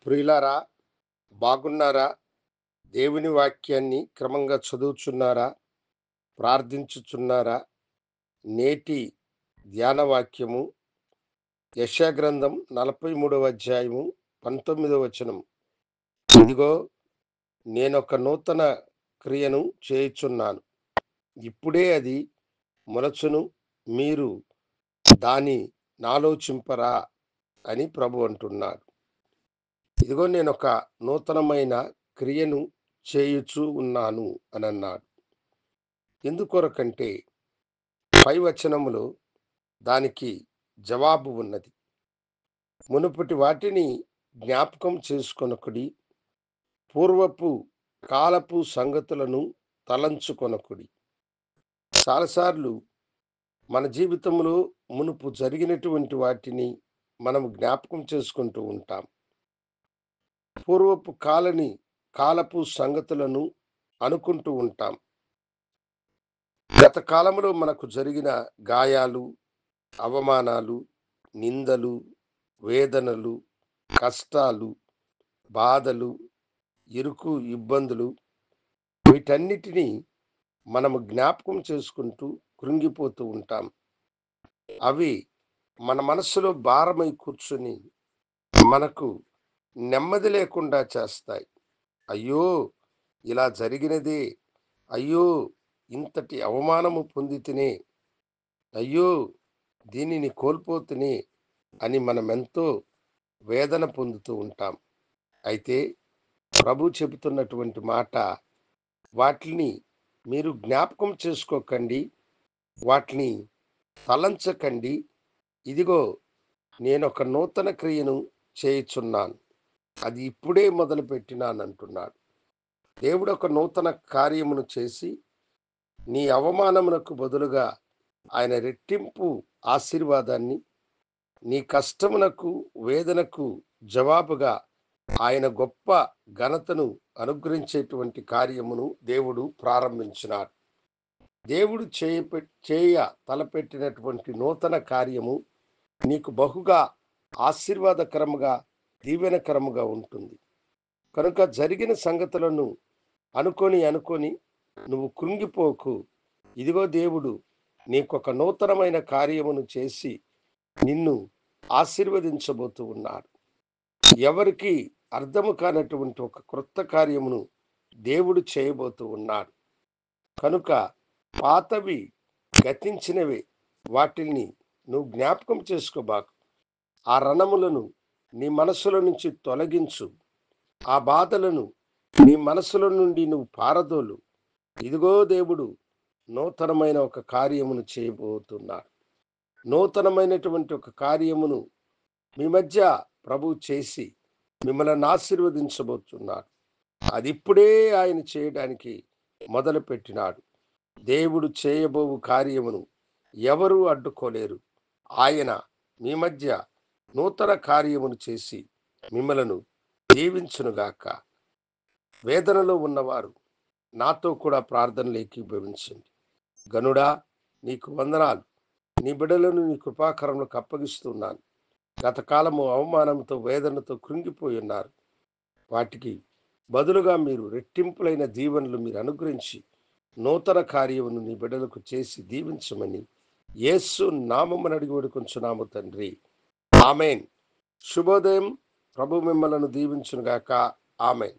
ప్రియులారా, బాగున్నారా? దేవుని వాక్యాన్ని క్రమంగా చదువుచున్నారా? ప్రార్థించుచున్నారా? నేటి ధ్యాన వాక్యము యెషయా గ్రంథం 43వ అధ్యాయము 19వ వచనం. ఇదిగో, నేనొక నూతన క్రియను చేయుచున్నాను. ఇప్పుడే అది మొలచును, మీరు దాని నాలోచింపరా అని ప్రభు అంటున్నాడు. ఇదిగో, నేనొక నూతనమైన క్రియను చేయుచు ఉన్నాను అని అన్నాడు. ఎందుకొరకంటే పై వచనములో దానికి జవాబు ఉన్నది. మునుపటి వాటిని జ్ఞాపకం చేసుకొనకుడి, పూర్వపు కాలపు సంగతులను తలంచుకొనకుడి. చాలాసార్లు మన జీవితంలో మునుపు జరిగినటువంటి వాటిని మనం జ్ఞాపకం చేసుకుంటూ ఉంటాం. పూర్వపు కాలపు సంగతులను అనుకుంటూ ఉంటాం. గత కాలంలో మనకు జరిగిన గాయాలు, అవమానాలు, నిందలు, వేదనలు, కష్టాలు, బాధలు, ఇరుకు ఇబ్బందులు, వీటన్నిటినీ మనము జ్ఞాపకం చేసుకుంటూ కృంగిపోతూ ఉంటాం. అవి మన మనస్సులో భారమై కూర్చుని మనకు నెమ్మది లేకుండా చేస్తాయి. అయ్యో, ఇలా జరిగినదే, అయ్యో, ఇంతటి అవమానము పొందితినే, అయ్యో, దీనిని కోల్పోతునే అని మనమెంతో వేదన పొందుతూ ఉంటాం. అయితే ప్రభు చెబుతున్నటువంటి మాట, వాటిని మీరు జ్ఞాపకం చేసుకోకండి, వాటిని తలంచకండి. ఇదిగో, నేనొక నూతన క్రియను చేయుచున్నాను, అది ఇప్పుడే మొదలుపెట్టినానంటున్నాడు. దేవుడు ఒక నూతన కార్యమును చేసి నీ అవమానమునకు బదులుగా ఆయన రెట్టింపు ఆశీర్వాదాన్ని, నీ కష్టమునకు వేదనకు జవాబుగా ఆయన గొప్ప ఘనతను అనుగ్రహించేటువంటి కార్యమును దేవుడు ప్రారంభించినాడు. దేవుడు చేయ తలపెట్టినటువంటి నూతన కార్యము నీకు బహుగా ఆశీర్వాదకరముగా, దీవెనకరముగా ఉంటుంది. కనుక జరిగిన సంగతులను అనుకొని నువ్వు కృంగిపోకు. ఇదిగో, దేవుడు నీకొక నూతనమైన కార్యమును చేసి నిన్ను ఆశీర్వదించబోతూ ఉన్నాడు. ఎవరికి అర్థము కానటువంటి ఒక క్రొత్త కార్యమును దేవుడు చేయబోతూ ఉన్నాడు. కనుక పాతవి గతించినవే, వాటిని నువ్వు జ్ఞాపకం చేసుకోబాకు. ఆ రణములను నీ మనసులో నుంచి తొలగించు. ఆ బాధలను నీ మనసులో నుండి నువ్వు పారదోలు. ఇదిగో, దేవుడు నూతనమైన ఒక కార్యమును చేయబోతున్నాడు. నూతనమైనటువంటి ఒక కార్యమును మీ మధ్య ప్రభు చేసి మిమ్మల్ని ఆశీర్వదించబోతున్నాడు. అది ఇప్పుడే ఆయన చేయడానికి మొదలు పెట్టినాడు. దేవుడు చేయబోవు కార్యమును ఎవరూ అడ్డుకోలేరు. ఆయన మీ మధ్య నూతన కార్యమును చేసి మిమ్మలను దీవించునుగాక. వేదనలో ఉన్నవారు నాతో కూడా ప్రార్థనలు ఏకీభవించండి. గనుడా, నీకు వందనాలు. నీ బిడ్డలను నీ కృపాకరములకు అప్పగిస్తున్నాను. గతకాలము అవమానంతో, వేదనతో కృంగిపోయి ఉన్నారు. వాటికి బదులుగా మీరు రెట్టింపులైన దీవెనలు మీరు అనుగ్రహించి నూతన కార్యమును నీ బిడ్డలకు చేసి దీవించమని యేసు నామమున అడిగి వేడుకొంచున్నాము తండ్రి. ఆమేన్. శుభోదయం. ప్రభు మిమ్మలను దీవించునుగాక. ఆమేన్.